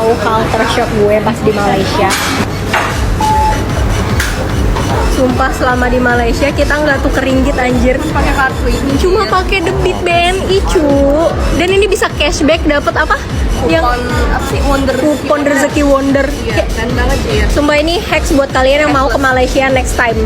tahu culture shock gue pas di Malaysia. Sumpah selama di Malaysia kita nggak tuker ringgit anjir. Pakai kartu ini. Cuma pakai debit BNI cu. Dan ini bisa cashback dapat apa? Kupon apa sih? Wonder. Kupon rezeki Wonder. Iya, keren banget sih ya. Sumpah ini hacks buat kalian yang mau ke Malaysia next time.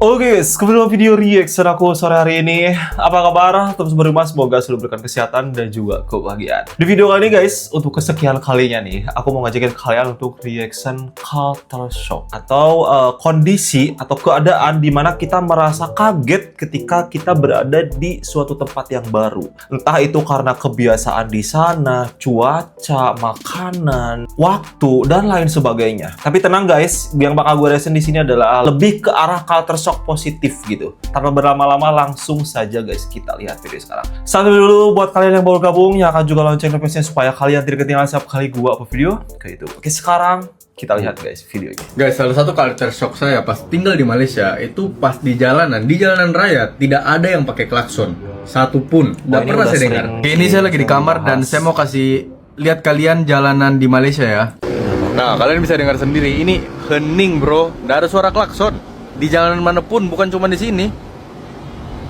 Oke guys, kembali video reaction aku sore hari ini. Apa kabar? Terus berima, semoga selalu berikan kesehatan dan juga kebahagiaan. Di video kali ini guys, untuk kesekian kalinya nih, aku mau ngajakin kalian untuk reaction culture shock atau kondisi atau keadaan di mana kita merasa kaget ketika kita berada di suatu tempat yang baru. Entah itu karena kebiasaan di sana, cuaca, makanan, waktu dan lain sebagainya. Tapi tenang guys, yang bakal gue reaction di sini adalah lebih ke arah culture shock positif gitu. Tanpa berlama-lama langsung saja guys kita lihat video sekarang. Satu dulu buat kalian yang baru gabung, nyalakan juga lonceng notifikasinya supaya kalian tidak ketinggalan setiap kali gua upload video ke YouTube. Oke, sekarang kita lihat guys videonya. Guys, salah satu culture shock saya pas tinggal di Malaysia itu pas di jalanan raya tidak ada yang pakai klakson satupun. Nggak pernah saya dengar. Ini saya lagi di kamar dan saya mau kasih lihat kalian jalanan di Malaysia ya. Nah, kalian bisa dengar sendiri ini hening bro, nggak ada suara klakson. Di jalanan manapun, bukan cuma di sini.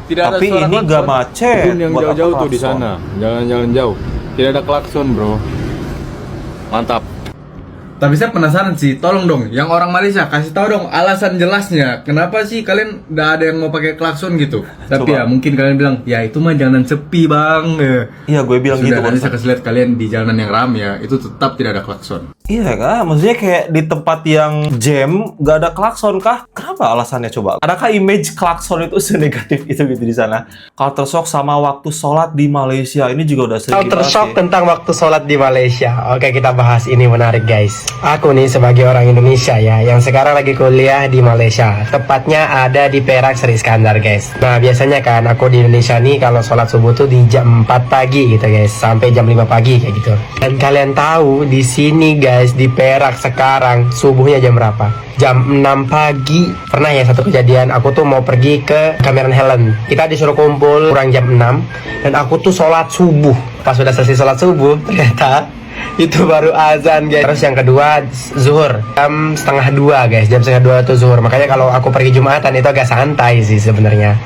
Tidak ada tapi suara ini klakson. gak macet. Pun yang Buat jauh-jauh apa tuh di klakson? sana, jalan-jalan jauh. Tidak ada klakson, bro. Mantap. Tapi saya penasaran sih, tolong dong, yang orang Malaysia kasih tahu dong alasan jelasnya. Kenapa sih kalian nggak ada yang mau pakai klakson gitu? Tapi Coba. ya mungkin kalian bilang, ya itu mah jalanan sepi bang. Iya, gue bilang Sudah, gitu nanti barusan. saya kasih lihat kalian di jalanan yang ramai ya, itu tetap tidak ada klakson. Iya kah? Maksudnya kayak di tempat yang jam gak ada klakson kah? Kenapa alasannya coba? Adakah image klakson itu senegatif itu gitu di sana? Culture shock sama waktu sholat di Malaysia ini juga udah sering Culture dibahas shock ya. tentang waktu sholat di Malaysia. Oke, kita bahas ini, menarik guys. Aku nih sebagai orang Indonesia ya, yang sekarang lagi kuliah di Malaysia. Tepatnya ada di Perak, Seri Iskandar guys. Nah biasanya kan aku di Indonesia nih kalau sholat subuh tuh di jam 4 pagi gitu guys, sampai jam 5 pagi kayak gitu. Dan kalian tahu di sini guys, di Perak sekarang subuhnya jam berapa? Jam 6 pagi. Pernah ya satu kejadian, aku tuh mau pergi ke Cameron Highlands. Kita disuruh kumpul kurang jam 6 dan aku tuh sholat subuh. Pas sudah selesai sholat subuh, ternyata itu baru azan guys. Terus yang kedua zuhur jam setengah 2 guys, jam setengah 2 itu zuhur. Makanya kalau aku pergi Jumatan itu agak santai sih sebenarnya.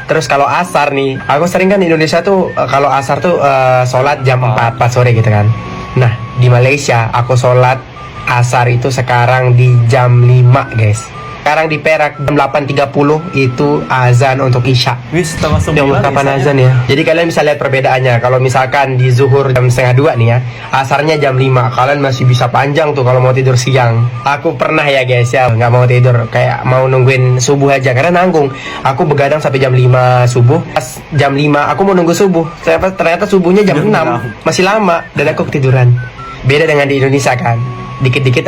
Terus kalau asar nih, aku sering kan di Indonesia tuh kalau asar tuh sholat jam 4 sore gitu kan. Nah di Malaysia aku sholat asar itu sekarang di jam 5 guys. Sekarang di Perak jam 8.30 itu azan untuk Isya. Wis setengah Ya Allah, 9 kapan Isya. azan ya? Jadi kalian bisa lihat perbedaannya. Kalau misalkan di zuhur jam setengah 2 nih ya, asarnya jam 5. Kalian masih bisa panjang tuh kalau mau tidur siang. Aku pernah ya guys ya, nggak mau tidur, kayak mau nungguin subuh aja karena nanggung. Aku begadang sampai jam 5 subuh. Pas jam 5 aku mau nunggu subuh. Ternyata subuhnya jam 6. Masih lama dan aku ketiduran. Beda dengan di Indonesia kan. Dikit-dikit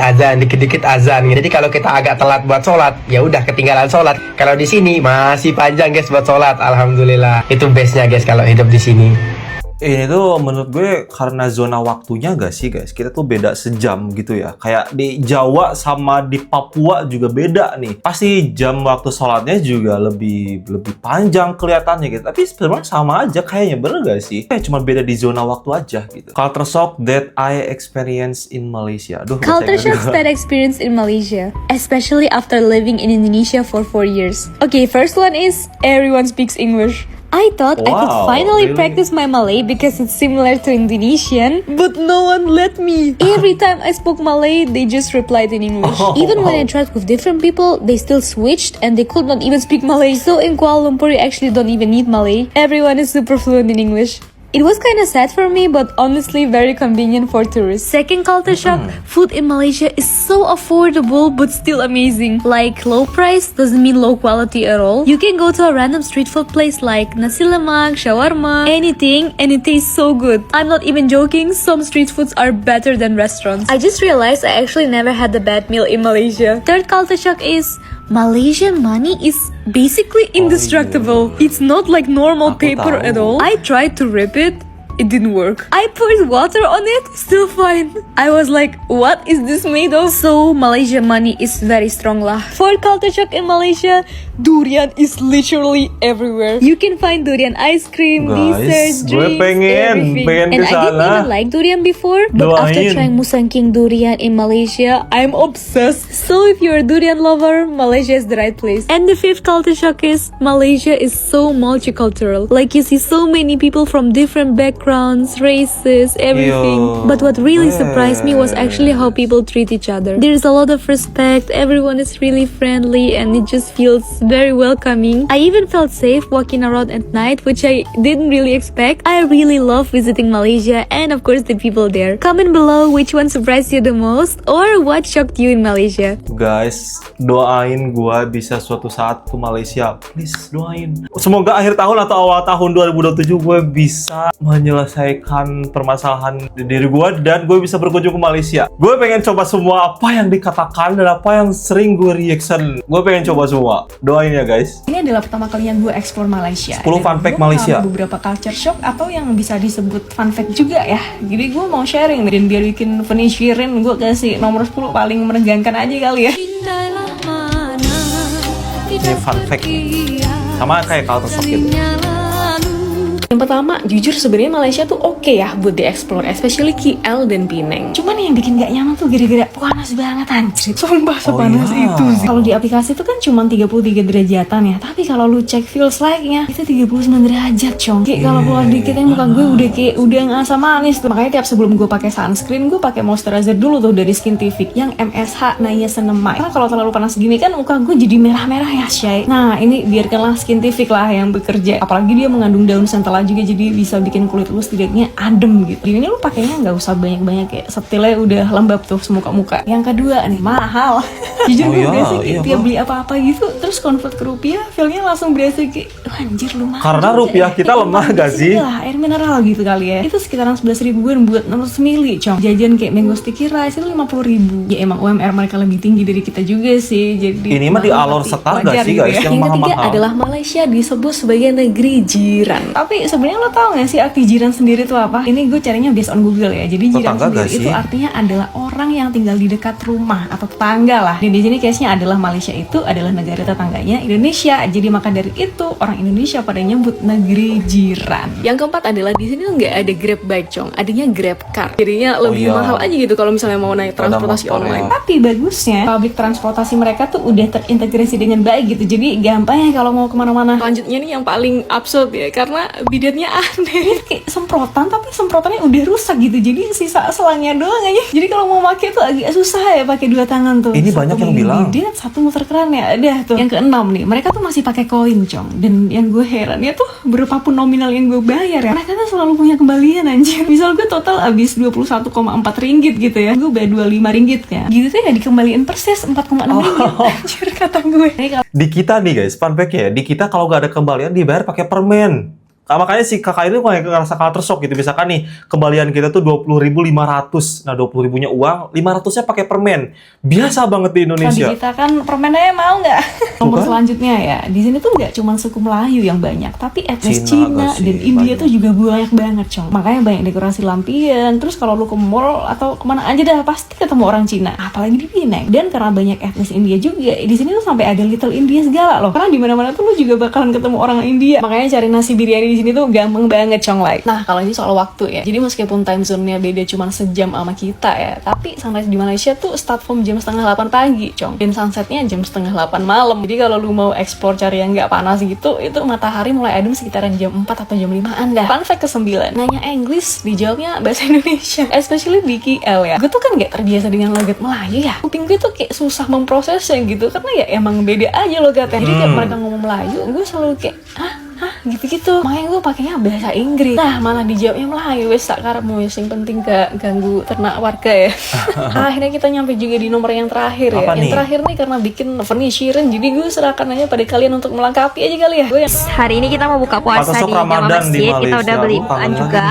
azan. Jadi kalau kita agak telat buat sholat, ya udah ketinggalan sholat. Kalau di sini masih panjang guys buat sholat. Alhamdulillah. Itu bestnya guys kalau hidup di sini. Ini tuh menurut gue karena zona waktunya gak sih guys? Kita tuh beda sejam gitu ya. Kayak di Jawa sama di Papua juga beda nih. Pasti jam waktu sholatnya juga lebih panjang kelihatannya gitu. Tapi sebenarnya sama aja kayaknya, bener gak sih? Kayak cuma beda di zona waktu aja gitu. Culture shock that I experience in Malaysia. Aduh, Culture bahasa shocks Inggris. that I experienced in Malaysia, especially after living in Indonesia for 4 years. Okay, first one is everyone speaks English. I thought I could Wow, finally really? practice my Malay because it's similar to Indonesian, but no one let me. Every time I spoke Malay, they just replied in English. Oh, Even when I wow. tried with different people, they still switched and they could not even speak Malay. So in Kuala Lumpur, you actually don't even need Malay. Everyone is super fluent in English. It was kind of sad for me, but honestly very convenient for tourists. Second culture shock, food in Malaysia is so affordable but still amazing. Like low price doesn't mean low quality at all. You can go to a random street food place like nasi lemak, shawarma, anything, and it tastes so good. I'm not even joking, some street foods are better than restaurants. I just realized I actually never had a bad meal in Malaysia. Third culture shock is Malaysian money is basically indestructible. It's not like normal Aku paper tahu. at all. I tried to rip it, it didn't work. I poured water on it, still fine. I was like, what is this made of? So Malaysia money is very strong lah. For culture shock in Malaysia, durian is literally everywhere. You can find durian ice cream, desserts, gue drinks, pengen everything. And I didn't even like durian before, but after trying Musang King durian in Malaysia, I'm obsessed. So if you're a durian lover, Malaysia is the right place. And the fifth culture shock is Malaysia is so multicultural. Like you see so many people from different backgrounds, races, everything. Yo, But what really surprised me was actually how people treat each other. There's a lot of respect, everyone is really friendly, and it just feels very welcoming. I even felt safe walking around at night, which I didn't really expect. I really love visiting Malaysia and of course the people there. Comment below which one surprised you the most or what shocked you in Malaysia. Guys, doain gua bisa suatu saat ke Malaysia. Please doain. Semoga akhir tahun atau awal tahun 2027 gue bisa menyelesaikan permasalahan di diri gue dan gue bisa berkunjung ke Malaysia. Gue pengen coba semua apa yang dikatakan dan apa yang sering gue reaction. Gue pengen coba semua. Doain ya guys. Ini adalah pertama kalinya gue explore Malaysia. 10 fun fact Malaysia. Beberapa culture shock atau yang bisa disebut fun fact juga ya. Jadi gue mau sharing dan biar bikin penasaran, gue kasih nomor 10 paling menegangkan aja kali ya. Ini fun fact nih. Sama kayak culture shock gitu. Yang pertama, jujur sebenarnya Malaysia tuh oke ya buat dieksplor, especially KL dan Penang. Cuman yang bikin gak nyaman tuh gara-gara panas banget anjir. Sumpah sepanas itu sih. Kalau di aplikasi tuh kan cuma 33 derajatan ya, tapi kalau lu cek feels like-nya itu 39 derajat, cong. Kayak kalau keluar dikit yang muka gue udah ngasam manis tuh. Makanya tiap sebelum gue pakai sunscreen, gue pakai moisturizer dulu tuh dari Skintific yang MSH Niacinamide. Karena kalau terlalu panas gini kan muka gue jadi merah-merah ya, Syai. Nah, ini biarkanlah Skintific lah yang bekerja. Apalagi dia mengandung daun sentela juga, jadi bisa bikin kulit lu setidaknya adem gitu. Ini lu pakainya nggak usah banyak-banyak, kayak setilnya udah lembab tuh semuka-muka. Yang kedua nih, mahal. Jujur gue berasa kayak tiap beli apa-apa gitu terus convert ke rupiah, feelnya langsung berasa kayak anjir lu mahal. Karena juga rupiah ya. kita lemah gak sih? Lah, air mineral gitu kali ya. Itu sekitaran 11 ribuan buat 600 mili, cong. Jajan kayak mango sticky rice itu 50 ribu. Ya emang UMR mereka lebih tinggi dari kita juga sih. Jadi ini mah di alor setar gak sih guys yang yang ketiga mahal-mahal? adalah Malaysia disebut sebagai negeri jiran. Tapi sebenarnya lo tau gak sih arti jiran sendiri itu apa? Ini gue carinya based on Google ya. Jadi jiran Tetangga sendiri itu artinya adalah orang yang tinggal di dekat rumah atau tetangga lah. Dan di sini case-nya adalah Malaysia itu adalah negara tetangganya Indonesia. Jadi maka dari itu orang Indonesia pada nyebut negeri jiran. Yang keempat adalah di sini tuh nggak ada Grab bike, cong. Adanya Grab car. Jadinya lebih mahal aja gitu kalau misalnya mau naik transportasi online. Tapi bagusnya public transportasi mereka tuh udah terintegrasi dengan baik gitu. Jadi gampang ya kalau mau kemana-mana. Selanjutnya nih yang paling absurd ya, karena bidatnya aneh. Kayak semprotan tapi semprotannya udah rusak gitu, jadi sisa selangnya doang aja. Jadi kalau mau pakai tuh agak susah ya pakai dua tangan tuh. Ini banyak yang bilang bidet, satu muter keran ya udah tuh. Yang keenam nih, mereka tuh masih pakai koin, cong. Dan yang gue heran ya tuh berapapun nominal yang gue bayar ya, mereka tuh selalu punya kembalian anjir. Misal gue total abis 21,4 ringgit gitu ya, gue bayar 25 ringgit ya, gitu tuh ya dikembaliin persis 4,6 ringgit anjir kata gue. Di kita nih guys, fun fact ya, di kita kalau nggak ada kembalian dibayar pakai permen. Nah, makanya si kakak ini kayak ngerasa culture shock gitu. Misalkan nih, kembalian kita tuh 20.500. Nah, 20.000-nya uang, 500-nya pakai permen. Biasa banget di Indonesia. Kalau di kita kan permennya mau nggak? Nomor selanjutnya ya, di sini tuh nggak cuma suku Melayu yang banyak, tapi etnis Cina dan India tuh juga banyak banget, cong. Makanya banyak dekorasi lampion. Terus kalau lu ke mall atau kemana aja dah pasti ketemu orang Cina. Apalagi di Penang. Dan karena banyak etnis India juga, di sini tuh sampai ada Little India segala loh. Karena di mana-mana tuh lu juga bakalan ketemu orang India. Makanya cari nasi biryani di sini tuh gampang banget, cong. Like. Nah, kalau ini soal waktu ya. Jadi meskipun time zone-nya beda cuma sejam sama kita ya, tapi sunrise di Malaysia tuh start from jam 7:30 pagi, cong. Dan sunsetnya jam 7:30 malam. Jadi kalau lu mau explore cari yang nggak panas gitu, itu matahari mulai adem sekitaran jam 4 atau jam 5-an dah. Fun fact ke-9, nanya English, dijawabnya bahasa Indonesia. Especially di KL ya. Gue tuh kan nggak terbiasa dengan logat Melayu ya. Kuping gue tuh kayak susah memprosesnya gitu, karena ya emang beda aja logatnya. Jadi tiap mereka ngomong Melayu, gue selalu kayak hah gitu-gitu. Makanya gue pakainya bahasa Inggris. Nah, malah dijawabnya Melayu. Wes tak karepmu, yang penting gak ganggu ternak warga ya. Akhirnya kita nyampe juga di nomor yang terakhir ya. Yang terakhir nih karena bikin penasaran, jadi gue serahkan aja pada kalian untuk melengkapi aja kali ya. Hari ini kita mau buka puasa di Jamaah Masjid. Kita udah beli bukaan juga.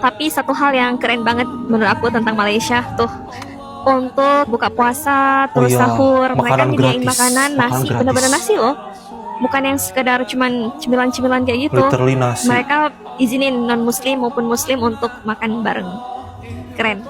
Tapi satu hal yang keren banget menurut aku tentang Malaysia tuh, untuk buka puasa terus sahur mereka nyediain makanan nasi, bener-bener nasi loh. bukan yang sekedar cuman cemilan-cemilan kayak gitu. Literally nasi. Mereka izinin non muslim maupun muslim untuk makan bareng. Keren.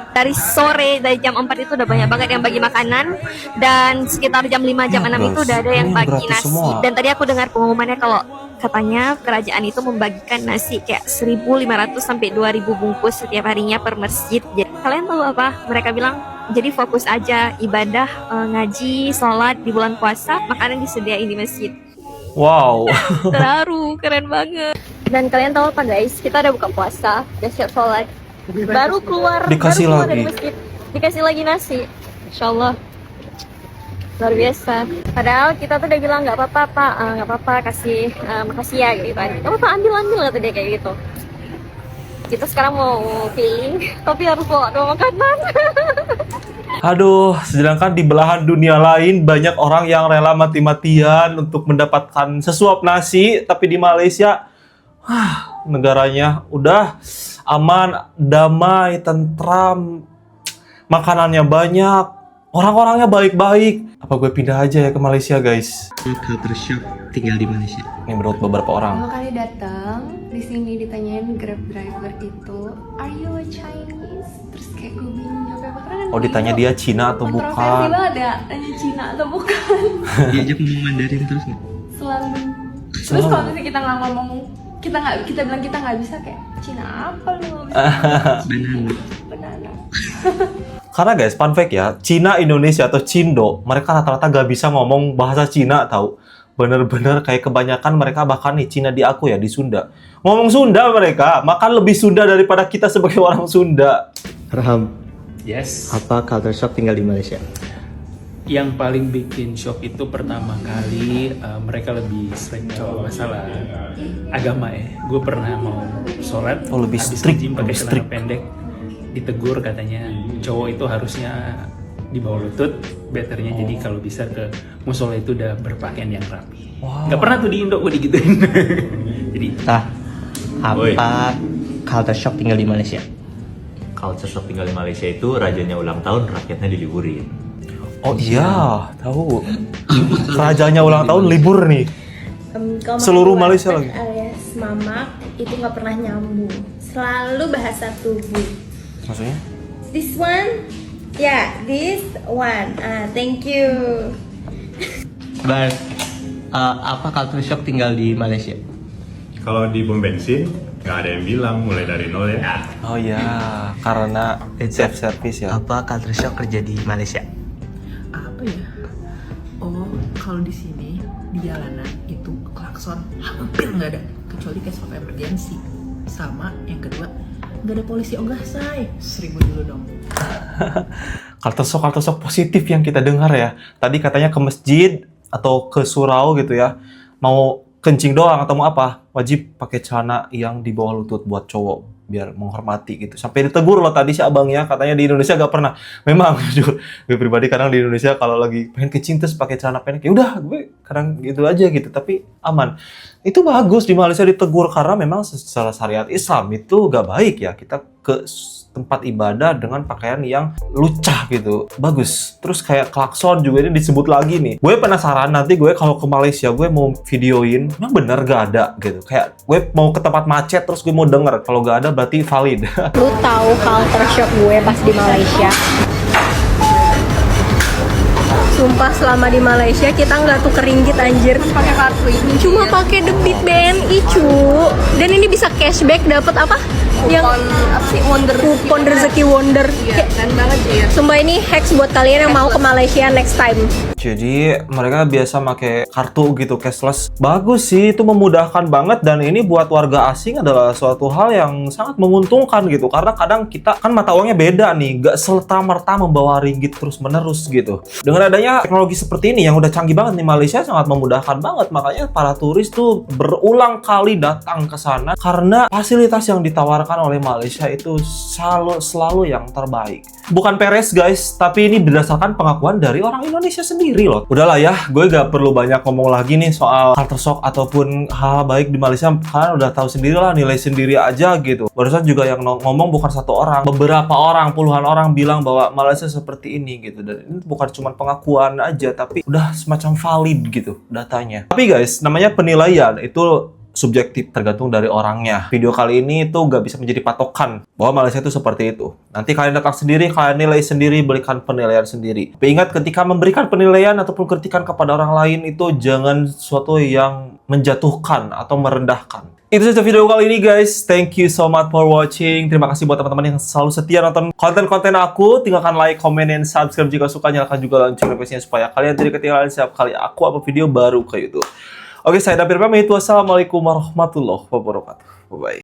Dari sore, dari jam 4 itu udah banyak banget yang bagi makanan, dan sekitar jam 5 jam 6 itu udah ada yang ini bagi gratis nasi. semua. Dan tadi aku dengar pengumumannya kalau katanya kerajaan itu membagikan nasi kayak 1.500 sampai 2.000 bungkus setiap harinya per masjid. Jadi kalian tahu apa? Mereka bilang jadi fokus aja ibadah, ngaji, sholat di bulan puasa, makanan disediain di masjid. Wow. Terharu, keren banget. Dan kalian tahu apa guys? Kita udah buka puasa, udah siap sholat. Baru keluar Dikasih baru keluar lagi. dari masjid, dikasih lagi nasi. Insya Allah luar biasa. Padahal kita tuh udah bilang nggak apa-apa pak, nggak apa-apa, kasih makasih ya gitu kan. Nggak apa-apa, ambil kata dia kayak gitu. Kita sekarang mau feeling, tapi harus bawa dua makanan. Aduh, sedangkan di belahan dunia lain banyak orang yang rela mati-matian untuk mendapatkan sesuap nasi, tapi di Malaysia, negaranya udah aman, damai, tentram, makanannya banyak, orang-orangnya baik-baik. Apa gue pindah aja ya ke Malaysia, guys? Culture shock tinggal di Malaysia. Ini menurut beberapa orang. Pertama kali datang di sini ditanyain Grab driver itu, "Are you a Chinese?" Terus kayak gue bingung jawab apa, karena kan Oh, ditanya dia Cina atau kontroversi bukan? banget ya, tanya Cina atau bukan. Diajak ngomong Mandarin terus nggak? Selalu. Terus kalau misalnya kita nggak ngomong, kita bilang kita nggak bisa, kayak Cina apa lu nggak bisa? Banana. Karena guys, fun fact ya, Cina, Indonesia atau Cindo, mereka rata-rata gak bisa ngomong bahasa Cina tahu. Bener-bener kayak kebanyakan mereka, bahkan nih Cina di aku ya, di Sunda. Ngomong Sunda mereka, makan lebih Sunda daripada kita sebagai orang Sunda. Raham, Yes, apa culture shock tinggal di Malaysia? yang paling bikin shock itu pertama kali mereka lebih strict kalau masalah agama ya. Gue pernah mau sholat, Oh, lebih habis strict, nge-gym pakai lebih celana strict. pendek, ditegur katanya cowok itu harusnya di bawah lutut, betternya jadi kalau bisa ke musola itu udah berpakaian yang rapi. Nggak pernah tuh di Indo gue digituin. Jadi Apa culture shock tinggal di Malaysia? Culture shock tinggal di Malaysia itu rajanya ulang tahun, rakyatnya diliburin. Oh iya, tahu. Kerajanya ulang tahun libur nih. Seluruh Malaysia lagi. Alias mamak itu nggak pernah nyambung, selalu bahasa tubuh. Maksudnya? This one, this one. Thank you. Bang, apa culture shock tinggal di Malaysia? Kalau di pom bensin nggak ada yang bilang mulai dari nol ya. Oh iya, karena self service ya. Apa culture shock kerja di Malaysia? Apa ya? Oh, kalau di sini di jalanan itu klakson hampir nggak ada, kecuali case of emergency. Sama yang kedua, nggak ada polisi ogah say. 1000 dulu dong. Culture shock positif yang kita dengar ya. Tadi katanya ke masjid atau ke surau gitu ya. Mau kencing doang atau mau apa, wajib pakai celana yang di bawah lutut buat cowok biar menghormati gitu. Sampai ditegur loh tadi si abangnya, katanya di Indonesia gak pernah. Memang jujur, gue pribadi kadang di Indonesia kalau lagi pengen kencing terus pakai celana pendek, ya udah gue kadang gitu aja gitu, tapi aman. Itu bagus di Malaysia ditegur karena memang secara syariat Islam itu gak baik ya kita ke tempat ibadah dengan pakaian yang lucah gitu. Bagus. Terus kayak klakson juga ini disebut lagi nih. Gue penasaran nanti gue kalau ke Malaysia gue mau videoin, emang bener gak ada gitu. Kayak gue mau ke tempat macet terus gue mau denger. Kalau gak ada berarti valid. Lu tahu culture shock gue pas di Malaysia? Sumpah selama di Malaysia kita nggak tuker ringgit anjir. Pakai kartu ini. Cuma pakai debit BNI cu. Dan ini bisa cashback dapat apa? Kupon apa sih, Wonder. Kupon rezeki Wonder. Iya, keren banget sih. Sumpah ini hacks buat kalian yang mau ke Malaysia next time. Jadi mereka biasa pakai kartu gitu, cashless. Bagus sih, itu memudahkan banget. Dan ini buat warga asing adalah suatu hal yang sangat menguntungkan gitu. Karena kadang kita kan mata uangnya beda nih, gak serta-merta membawa ringgit terus-menerus gitu. Dengan adanya teknologi seperti ini yang udah canggih banget nih, Malaysia sangat memudahkan banget. Makanya para turis tuh berulang kali datang ke sana karena fasilitas yang ditawarkan oleh Malaysia itu selalu yang terbaik. Bukan peres guys, tapi ini berdasarkan pengakuan dari orang Indonesia sendiri. sendiri loh. Udahlah ya, gue gak perlu banyak ngomong lagi nih soal culture shock ataupun hal baik di Malaysia. Kalian udah tahu sendiri lah, nilai sendiri aja gitu. Barusan juga yang ngomong bukan satu orang, beberapa orang, puluhan orang bilang bahwa Malaysia seperti ini gitu. Dan ini bukan cuma pengakuan aja, tapi udah semacam valid gitu datanya. Tapi guys, namanya penilaian itu subjektif, tergantung dari orangnya. Video kali ini itu nggak bisa menjadi patokan bahwa Malaysia itu seperti itu. Nanti kalian datang sendiri, kalian nilai sendiri, berikan penilaian sendiri. Tapi ingat, ketika memberikan penilaian ataupun kritikan kepada orang lain itu jangan sesuatu yang menjatuhkan atau merendahkan. Itu saja video kali ini guys. Thank you so much for watching. Terima kasih buat teman-teman yang selalu setia nonton konten-konten aku. Tinggalkan like, comment, dan subscribe jika suka. Nyalakan juga lonceng notifikasinya supaya kalian tidak ketinggalan setiap kali aku upload video baru ke YouTube. Oke, saya David pamit. Wassalamualaikum warahmatullahi wabarakatuh. Bye-bye.